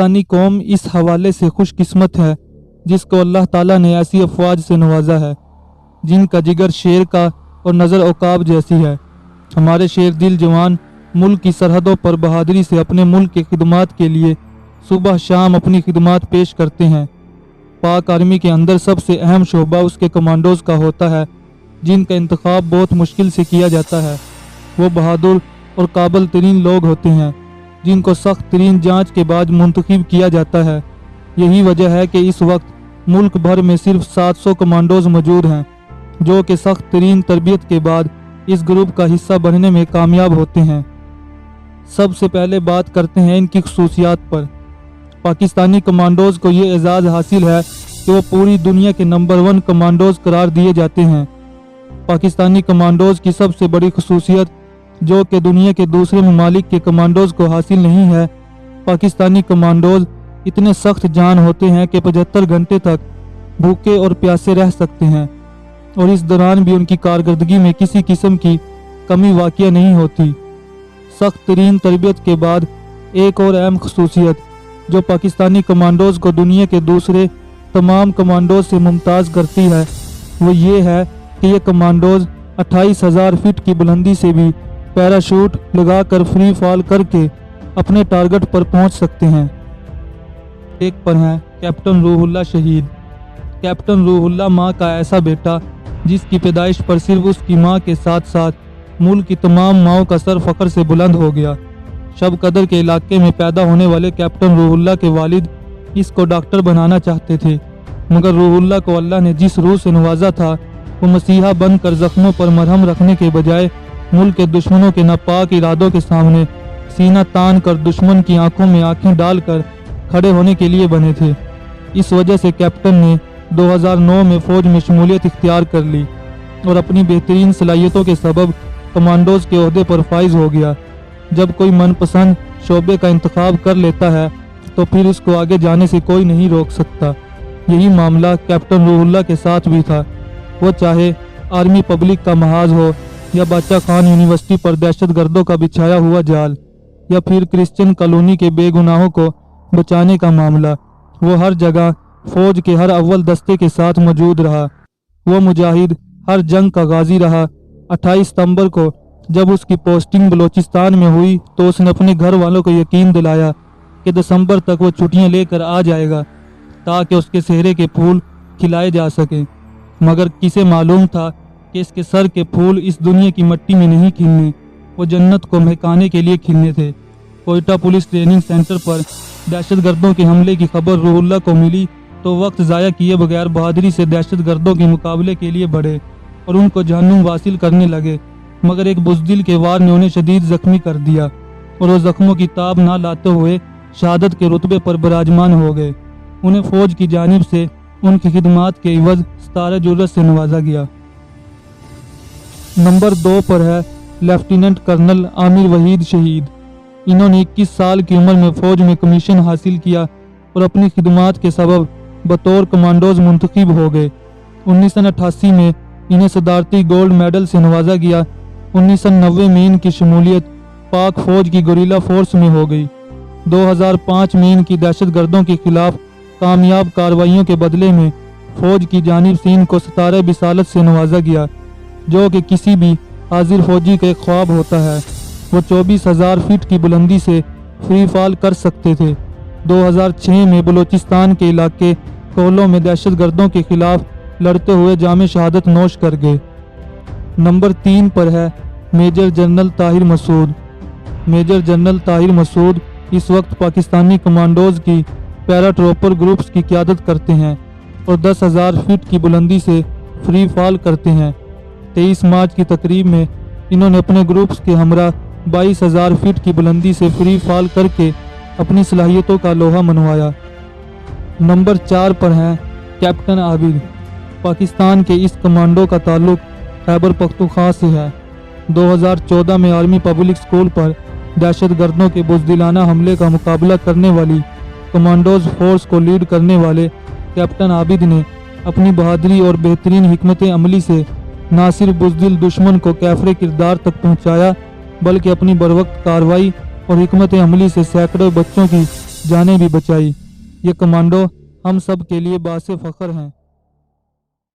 पाकिस्तानी कौम इस हवाले से खुशकिस्मत है जिसको अल्लाह ताला ने ऐसी अफवाज से नवाजा है जिनका जिगर शेर का और नज़र औकाब जैसी है। हमारे शेर दिल जवान मुल्क की सरहदों पर बहादुरी से अपने मुल्क की खिदमत के लिए सुबह शाम अपनी खिदमत पेश करते हैं। पाक आर्मी के अंदर सबसे अहम शोबा उसके कमांडोज का होता है जिनका इंतखाब बहुत मुश्किल से किया जाता है। वो बहादुर और काबिल तरीन लोग होते हैं जिनको सख्त तरीन जाँच के बाद मुंतखब किया जाता है। यही वजह है कि इस वक्त मुल्क भर में सिर्फ 700 कमांडोज मौजूद हैं जो कि सख्त तरीन तरबियत के बाद इस ग्रुप का हिस्सा बनने में कामयाब होते हैं। सबसे पहले बात करते हैं इनकी खसूसियात पर। पाकिस्तानी कमांडोज को ये एजाज़ हासिल है कि वो पूरी दुनिया के नंबर 1 कमांडोज करार दिए जाते हैं। पाकिस्तानी कमांडोज की सबसे बड़ी खसूसियत जो कि दुनिया के दूसरे ममालिक के कमांडोज को हासिल नहीं है, पाकिस्तानी कमांडोज इतने सख्त जान होते हैं कि 75 घंटे तक भूखे और प्यासे रह सकते हैं और इस दौरान भी उनकी कारकर्दगी में किसी किस्म की कमी वाक़या नहीं होती। सख्त तरीन तरबियत के बाद एक और अहम खसूसियत जो पाकिस्तानी कमांडोज को दुनिया के दूसरे तमाम कमांडोज से मुमताज़ करती है वो ये है कि ये कमांडोज 28,000 फीट की बुलंदी से भी पैराशूट लगाकर फ्री फॉल करके अपने टारगेट पर पहुंच सकते हैं। एक पर है कैप्टन रूहुल्लाह शहीद। कैप्टन रूहुल्लाह माँ का ऐसा बेटा जिसकी पैदाइश पर सिर्फ उसकी माँ के साथ साथ मुल्क की तमाम माँओं का सर फख्र से बुलंद हो गया। शब कदर के इलाके में पैदा होने वाले कैप्टन रूहुल्लाह के वालिद इसको डॉक्टर बनाना चाहते थे, मगर रूहुल्लाह को अल्लाह ने जिस रूह से नवाजा था वो मसीहा बनकर जख्मों पर मरहम रखने के बजाय मुल्क के दुश्मनों के नापाक इरादों के सामने सीना तान कर दुश्मन की आंखों में आंखें डालकर खड़े होने के लिए बने थे। इस वजह से कैप्टन ने 2009 में फ़ौज में शमूलियत इख्तियार कर ली और अपनी बेहतरीन सलाहियतों के सबब कमांडोज के ओहदे पर फाइज हो गया। जब कोई मनपसंद शोबे का इंतखाब कर लेता है तो फिर उसको आगे जाने से कोई नहीं रोक सकता। यही मामला कैप्टन रूहुल्लाह के साथ भी था। वो चाहे आर्मी पब्लिक का महाज हो या बादशाह खान यूनिवर्सिटी पर दहशत गर्दों का बिछाया हुआ जाल या फिर क्रिश्चियन कॉलोनी के बेगुनाहों को बचाने का मामला, वो हर जगह फौज के हर अव्वल दस्ते के साथ मौजूद रहा। वो मुजाहिद हर जंग का गाजी रहा। 28 सितंबर को जब उसकी पोस्टिंग बलोचिस्तान में हुई तो उसने अपने घर वालों को यकीन दिलाया कि दिसंबर तक वो छुट्टियां लेकर आ जाएगा ताकि उसके सेहरे के फूल खिलाए जा सकें। मगर किसे मालूम था कि इसके सर के फूल इस दुनिया की मिट्टी में नहीं खिलने, वो जन्नत को महकाने के लिए खिलने थे। कोयटा पुलिस ट्रेनिंग सेंटर पर दहशतगर्दों के हमले की खबर रूहुल्लाह को मिली तो वक्त ज़ाया किए बगैर बहादुरी से दहशतगर्दों के मुकाबले के लिए बढ़े और उनको जहन्नुम वासिल करने लगे। मगर एक बुज़दिल के वार ने उन्हें शदीद ज़ख्मी कर दिया और वो ज़ख्मों की ताब ना लाते हुए शहादत के रुतबे पर बराजमान हो गए। उन्हें फ़ौज की जानिब से उनकी खिदमात के इवज़ सितारे जुर्रत से नवाजा गया। नंबर 2 पर है लेफ्टिनेंट कर्नल आमिर वहीद शहीद। इन्होंने 21 साल की उम्र में फ़ौज में कमीशन हासिल किया और अपनी खिदमात के सबब बतौर कमांडोज मुंतखब हो गए। 1988 में इन्हें सदारती गोल्ड मेडल से नवाजा गया। 1990 में इनकी शमूलियत पाक फ़ौज की गुरिल्ला फोर्स में हो गई। 2005 में इनकी दहशतगर्दों के खिलाफ कामयाब कार्रवाइयों के बदले में फ़ौज की जानिब से इनको सितारे बिसालत से नवाजा गया जो कि किसी भी हाजिर फौजी का एक ख्वाब होता है। वो 24,000 फीट की बुलंदी से फ्री फॉल कर सकते थे। 2006 में बलोचिस्तान के इलाके कोलों में दहशतगर्दों के खिलाफ लड़ते हुए जामे शहादत नोश कर गए। नंबर 3 पर है major general Tahir Masood. Major general Tahir Masood इस वक्त पाकिस्तानी कमांडोज की पैराट्रोपर ग्रुप्स की क़यादत करते हैं और 10,000 फीट की बुलंदी से फ्री फॉल करते हैं। 23 मार्च की तकरीब में इन्होंने अपने ग्रुप्स के हमरा 22,000 फीट की बुलंदी से फ्री फॉल करके अपनी सलाहियतों का लोहा मनवाया। नंबर 4 पर हैं कैप्टन आबिद। पाकिस्तान के इस कमांडो का ताल्लुक खैबर पख्तूनख्वा से है। 2014 में आर्मी पब्लिक स्कूल पर दहशतगर्दों के बुज़दिलाना हमले का मुकाबला करने वाली कमांडोज फोर्स को लीड करने वाले कैप्टन आबिद ने अपनी बहादुरी और बेहतरीन हिकमत अमली से ना सिर्फ बुज़दिल दुश्मन को कैफरे किरदार तक पहुँचाया बल्कि अपनी बरवक्त कार्रवाई और हिकमत अमली से सैकड़ों बच्चों की جانیں بھی بچائی۔ یہ کمانڈو ہم سب کے لیے باعث فخر ہیں۔